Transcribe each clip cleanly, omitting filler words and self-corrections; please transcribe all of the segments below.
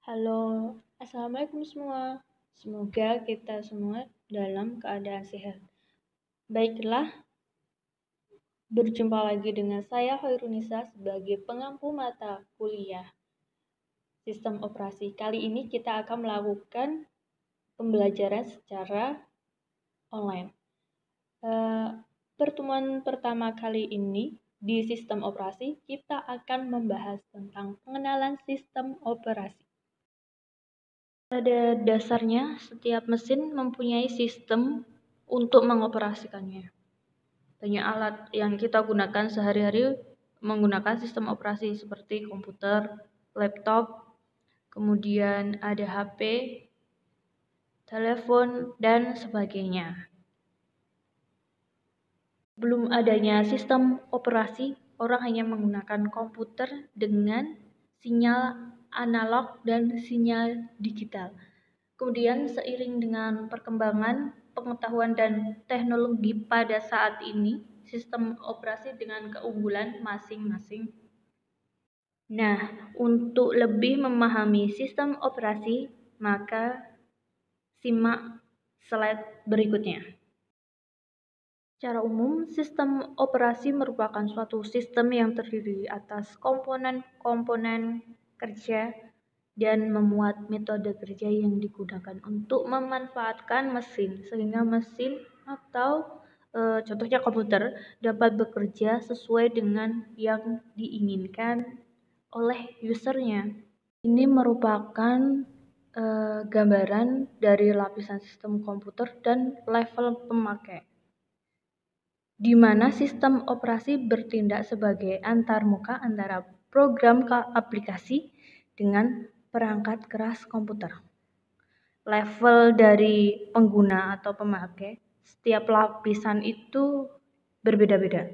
Halo, Assalamualaikum semua. Semoga kita semua dalam keadaan sehat. Baiklah, berjumpa lagi dengan saya Khairunisa sebagai pengampu mata kuliah Sistem Operasi. Kali ini kita akan melakukan pembelajaran secara online. Pertemuan pertama kali ini di sistem operasi, kita akan membahas tentang pengenalan sistem operasi. Pada dasarnya, setiap mesin mempunyai sistem untuk mengoperasikannya. Banyak alat yang kita gunakan sehari-hari menggunakan sistem operasi seperti komputer, laptop, kemudian ada HP, telepon, dan sebagainya. Belum adanya sistem operasi, orang hanya menggunakan komputer dengan sinyal analog dan sinyal digital. Kemudian seiring dengan perkembangan pengetahuan dan teknologi pada saat ini, sistem operasi dengan keunggulan masing-masing. Nah, untuk lebih memahami sistem operasi, maka simak slide berikutnya. Secara umum, sistem operasi merupakan suatu sistem yang terdiri atas komponen-komponen kerja dan memuat metode kerja yang digunakan untuk memanfaatkan mesin, sehingga mesin atau contohnya komputer dapat bekerja sesuai dengan yang diinginkan oleh usernya. Ini merupakan gambaran dari lapisan sistem komputer dan level pemakai, di mana sistem operasi bertindak sebagai antarmuka antara program aplikasi dengan perangkat keras komputer. Level dari pengguna atau pemakai, setiap lapisan itu berbeda-beda.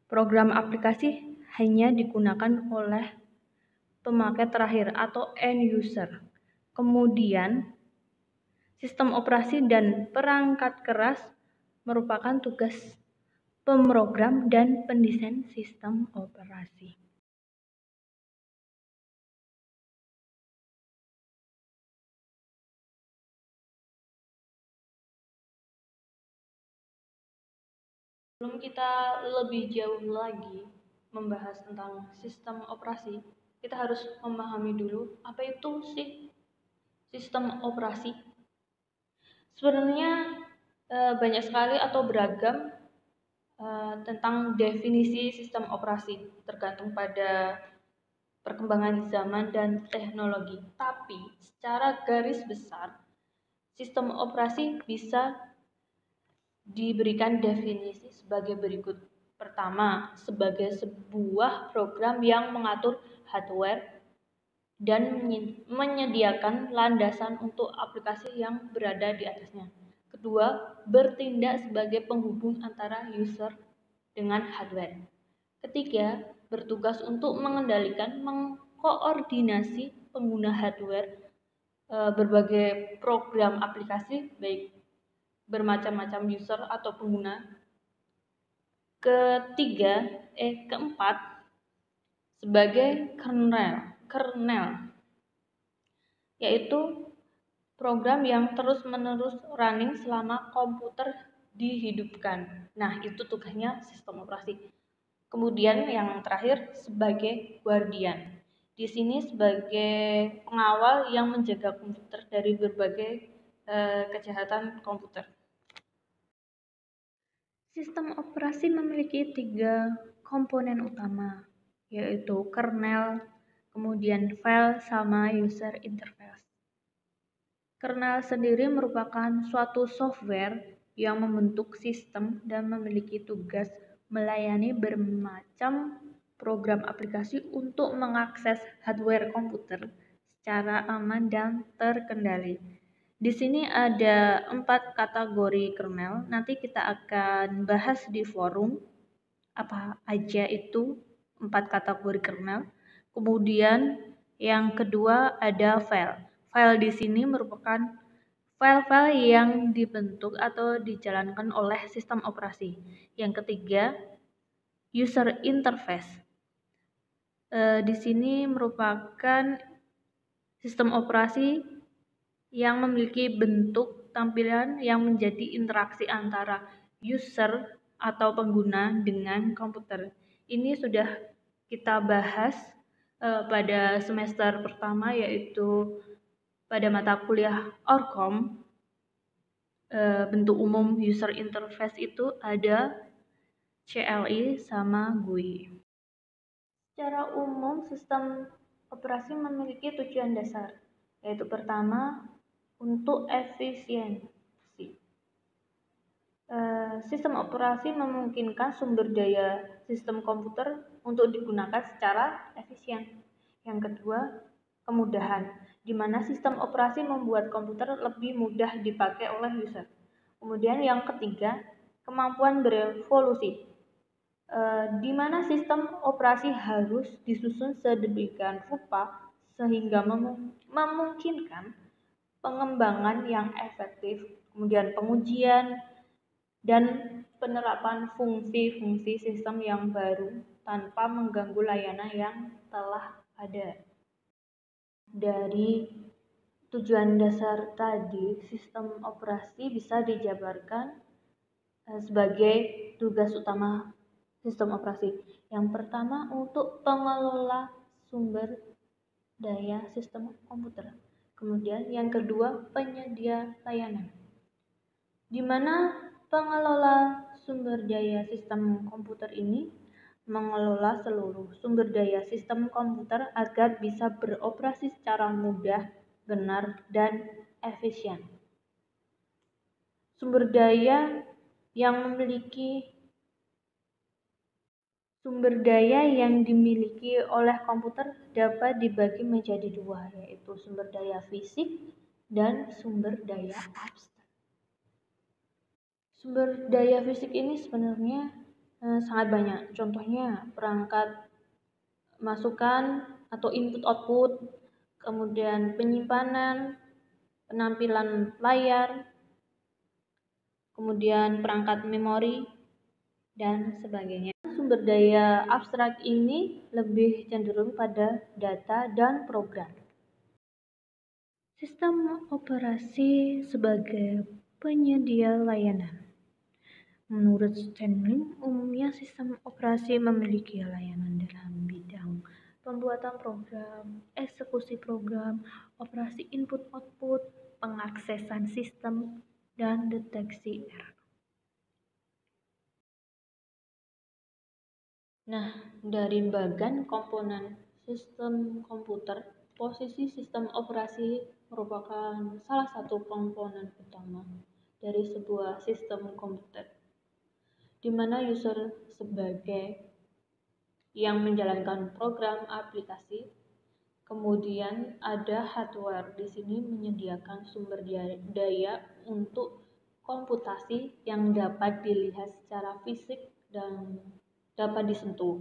Program aplikasi hanya digunakan oleh pemakai terakhir atau end user. Kemudian, sistem operasi dan perangkat keras merupakan tugas pemrogram dan pendesain sistem operasi. Sebelum kita lebih jauh lagi membahas tentang sistem operasi, kita harus memahami dulu apa itu sih sistem operasi. Sebenarnya banyak sekali atau beragam tentang definisi sistem operasi, tergantung pada perkembangan zaman dan teknologi. Tapi secara garis besar, sistem operasi bisa diberikan definisi sebagai berikut. Pertama, sebagai sebuah program yang mengatur hardware dan menyediakan landasan untuk aplikasi yang berada di atasnya. Kedua, bertindak sebagai penghubung antara user dengan hardware. Ketiga, bertugas untuk mengendalikan, mengkoordinasi pengguna hardware berbagai program aplikasi, baik bermacam-macam user atau pengguna. Keempat, sebagai kernel, yaitu program yang terus-menerus running selama komputer dihidupkan. Nah, itu tugasnya sistem operasi. Kemudian yang terakhir sebagai guardian. Di sini sebagai pengawal yang menjaga komputer dari berbagai kejahatan komputer. Sistem operasi memiliki 3 komponen utama, yaitu kernel, kemudian file, sama user interface. Kernel sendiri merupakan suatu software yang membentuk sistem dan memiliki tugas melayani bermacam program aplikasi untuk mengakses hardware komputer secara aman dan terkendali. Di sini ada 4 kategori kernel. Nanti kita akan bahas di forum apa aja itu 4 kategori kernel. Kemudian yang kedua ada file. File di sini merupakan file-file yang dibentuk atau dijalankan oleh sistem operasi. Yang ketiga, user interface. Di sini merupakan Sistem operasi yang memiliki bentuk tampilan yang menjadi interaksi antara user atau pengguna dengan komputer. Ini sudah kita bahas pada semester pertama, yaitu pada mata kuliah Orcom. Bentuk umum user interface itu ada CLI sama GUI. Secara umum, sistem operasi memiliki tujuan dasar, yaitu pertama, untuk efisiensi. Sistem operasi memungkinkan sumber daya sistem komputer untuk digunakan secara efisien. Yang kedua, kemudahan, di mana sistem operasi membuat komputer lebih mudah dipakai oleh user. Kemudian yang ketiga, kemampuan berevolusi, di mana sistem operasi harus disusun sedemikian rupa sehingga memungkinkan pengembangan yang efektif, kemudian pengujian dan penerapan fungsi-fungsi sistem yang baru tanpa mengganggu layanan yang telah ada. Dari tujuan dasar tadi, sistem operasi bisa dijabarkan sebagai tugas utama sistem operasi. Yang pertama, untuk pengelola sumber daya sistem komputer. Kemudian yang kedua, penyedia layanan, di mana pengelola sumber daya sistem komputer ini mengelola seluruh sumber daya sistem komputer agar bisa beroperasi secara mudah, benar, dan efisien. Sumber daya yang dimiliki oleh komputer dapat dibagi menjadi dua, yaitu sumber daya fisik dan sumber daya abstrak. Sumber daya fisik ini sebenarnya sangat banyak. Contohnya perangkat masukan atau input-output, kemudian penyimpanan, penampilan layar, kemudian perangkat memori, dan sebagainya. Sumber daya abstrak ini lebih cenderung pada data dan program. Sistem operasi sebagai penyedia layanan. Menurut Stanley, umumnya sistem operasi memiliki layanan dalam bidang pembuatan program, eksekusi program, operasi input-output, pengaksesan sistem, dan deteksi error. Nah, dari bagian komponen sistem komputer, posisi sistem operasi merupakan salah satu komponen utama dari sebuah sistem komputer, di mana user sebagai yang menjalankan program aplikasi. Kemudian ada hardware, di sini menyediakan sumber daya untuk komputasi yang dapat dilihat secara fisik dan dapat disentuh,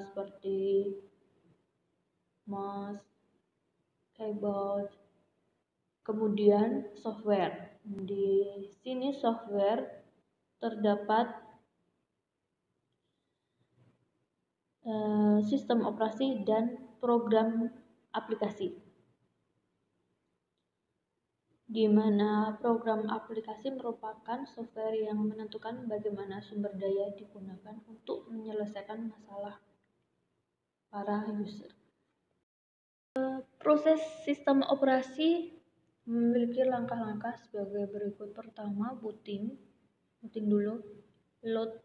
seperti mouse, keyboard. Kemudian software, di sini software terdapat sistem operasi dan program aplikasi, di mana program aplikasi merupakan software yang menentukan bagaimana sumber daya digunakan untuk menyelesaikan masalah para user. Proses sistem operasi memiliki langkah-langkah sebagai berikut. Pertama, booting dulu, load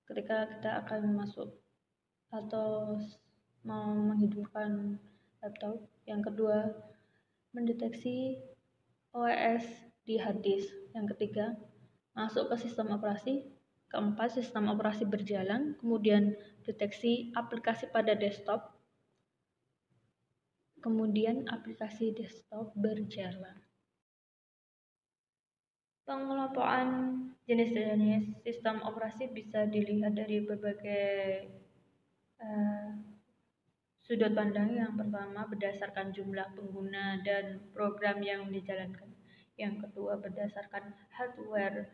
ketika kita akan masuk atau mau menghidupkan laptop. Yang kedua, mendeteksi OS di hard disk. Yang ketiga, masuk ke sistem operasi. Keempat, sistem operasi berjalan, kemudian deteksi aplikasi pada desktop, kemudian aplikasi desktop berjalan. Pengelompokan jenis-jenis sistem operasi bisa dilihat dari berbagai sudut pandang. Yang pertama, berdasarkan jumlah pengguna dan program yang dijalankan. Yang kedua, berdasarkan hardware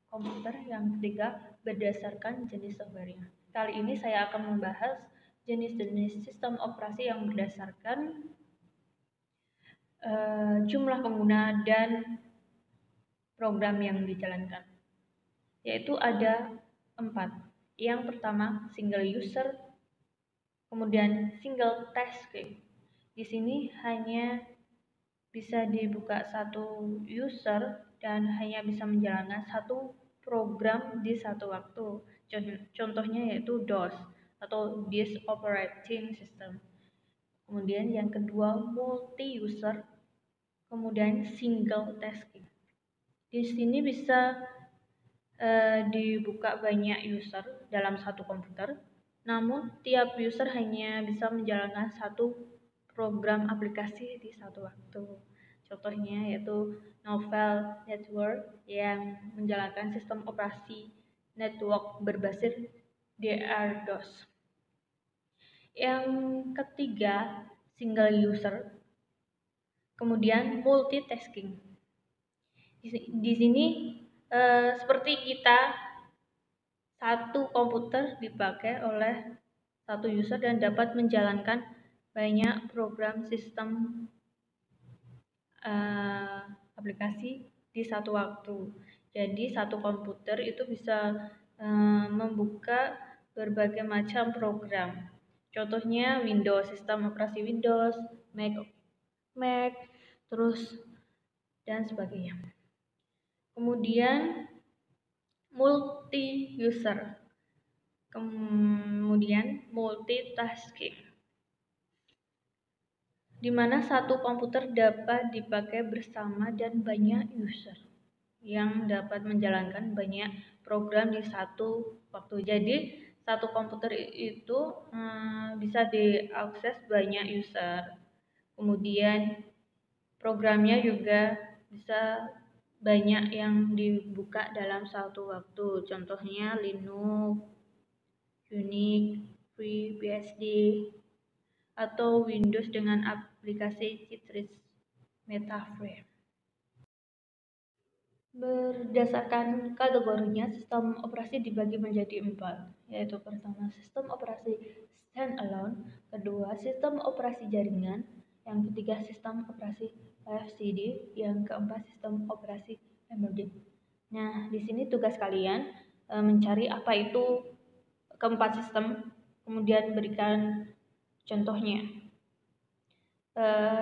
komputer. Yang ketiga, berdasarkan jenis softwarenya. Kali ini saya akan membahas jenis-jenis sistem operasi yang berdasarkan jumlah pengguna dan program yang dijalankan, yaitu ada 4. Yang pertama single user, kemudian single tasking. Di sini hanya bisa dibuka satu user dan hanya bisa menjalankan satu program di satu waktu. Contohnya yaitu DOS atau Disk Operating System. Kemudian yang kedua multi user, kemudian single tasking. Di sini bisa dibuka banyak user dalam satu komputer, namun tiap user hanya bisa menjalankan satu program aplikasi di satu waktu. Contohnya yaitu Novel Network yang menjalankan sistem operasi network berbasis DR-DOS. Yang ketiga, single user, kemudian multitasking. Di sini seperti kita satu komputer dipakai oleh satu user dan dapat menjalankan banyak program sistem aplikasi di satu waktu. Jadi satu komputer itu bisa membuka berbagai macam program. Contohnya Windows, sistem operasi Windows, Mac, terus dan sebagainya. Kemudian multi user, kemudian multitasking, di mana satu komputer dapat dipakai bersama dan banyak user yang dapat menjalankan banyak program di satu waktu. Jadi satu komputer itu bisa diakses banyak user, kemudian programnya juga bisa banyak yang dibuka dalam satu waktu. Contohnya Linux, Unix, FreeBSD, atau Windows dengan aplikasi Citrix MetaFrame. Berdasarkan kategorinya, sistem operasi dibagi menjadi 4, yaitu pertama sistem operasi standalone, kedua sistem operasi jaringan, yang ketiga sistem operasi LCD, yang keempat sistem operasi embedded. Nah, di sini tugas kalian mencari apa itu keempat sistem, kemudian berikan contohnya.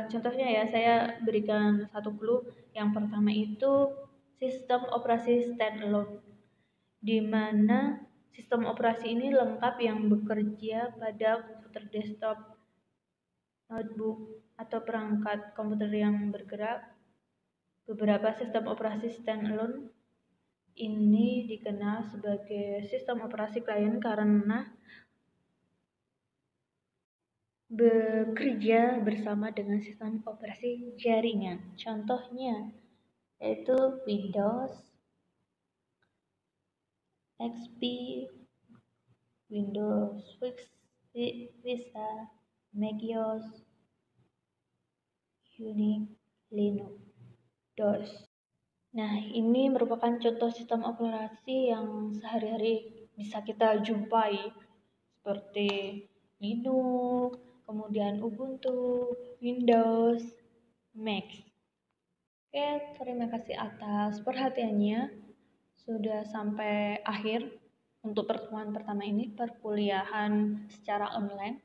Contohnya ya, saya berikan satu clue. Yang pertama itu sistem operasi standalone, di mana sistem operasi ini lengkap yang bekerja pada komputer desktop, notebook, atau perangkat komputer yang bergerak. Beberapa sistem operasi standalone ini dikenal sebagai sistem operasi klien karena bekerja bersama dengan sistem operasi jaringan. Contohnya yaitu Windows, XP, Windows Vista, macOS, Unix, Linux, DOS. Nah, ini merupakan contoh sistem operasi yang sehari-hari bisa kita jumpai seperti Linux, kemudian Ubuntu, Windows, Mac. Oke, terima kasih atas perhatiannya. Sudah sampai akhir untuk pertemuan pertama ini, perkuliahan secara online.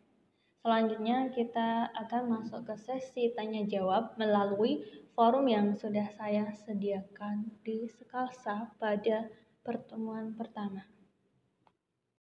Selanjutnya kita akan masuk ke sesi tanya jawab melalui forum yang sudah saya sediakan di Sekalsa pada pertemuan pertama.